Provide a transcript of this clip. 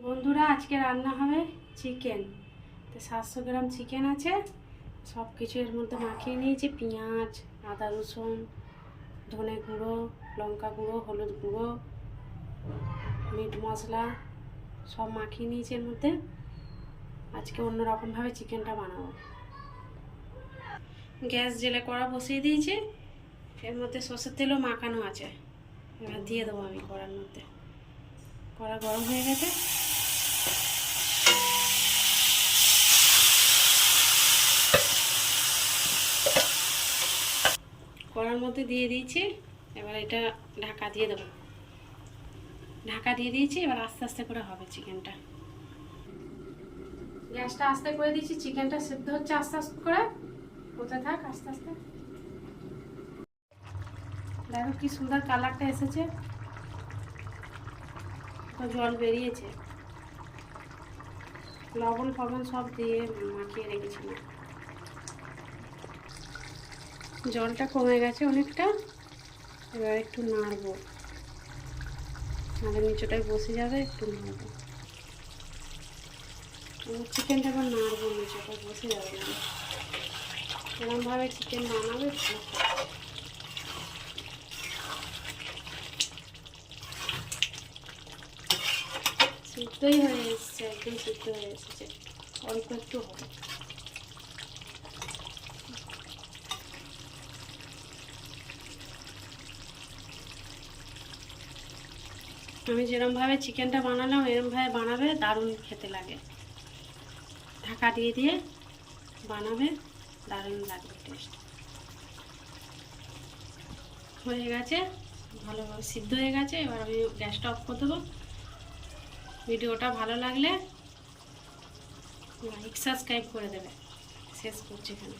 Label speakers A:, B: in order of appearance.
A: বন্ধুরা, আজকে রান্না হবে চিকেন। তো 700 গ্রাম চিকেন আছে, সব কিছু এর মধ্যে মাখিয়ে নিয়েছি। পেঁয়াজ, আদা রসুন, ধনে গুঁড়ো, লঙ্কা গুঁড়ো, হলুদ গুঁড়ো, মিট মশলা সব মাখিয়ে নিয়েছি এর মধ্যে। আজকে অন্যরকমভাবে চিকেনটা বানাবো। গ্যাস জেলে কড়া বসিয়ে দিয়েছি, এর মধ্যে সর্ষের তেলও মাখানো আছে। এবার দিয়ে দেবো আমি কড়ার মধ্যে। কড়া গরম হয়ে গেছে, কড়ার মধ্যে দিয়ে দিয়েছি। এবার এটা ঢাকা দিয়ে দেবো। ঢাকা দিয়ে দিয়েছি, এবার আস্তে আস্তে করে হবে চিকেনটা। গ্যাসটা আস্তে করে দিয়েছি, চিকেনটা সিদ্ধ হচ্ছে আস্তে আস্তে করে। হতে থাক আস্তে আস্তে। দেখো কি সুন্দর কালারটা এসেছে, তো জল বেরিয়েছে। লবণ ফবণ সব দিয়ে মাখিয়ে রেখেছিলাম। জলটা কমে গেছে অনেকটা। এবার একটু নাড়বো, নাহলে নিচটায় বসে যাবে। একটু নাড়বো, চিকেনটা এবার নাড়বো, নিচটায় বসে যাবে না। এরকমভাবে চিকেন বানাবে। সিদ্ধই হয়ে এসছে, একদম সিদ্ধ হয়ে এসেছে। অল্প একটু হবে। আমি যেরকমভাবে চিকেনটা বানালাম এরকমভাবে বানাবে, দারুণ খেতে লাগে। ঢাকা দিয়ে দিয়ে বানাবে, দারুণ লাগবে টেস্ট। হয়ে গেছে, ভালোভাবে সিদ্ধ হয়ে গেছে। এবার আমি গ্যাসটা অফ করে দেবো। ভিডিওটা ভালো লাগলে লাইক সাবস্ক্রাইব করে দেবে। শেষ করছি এখানে।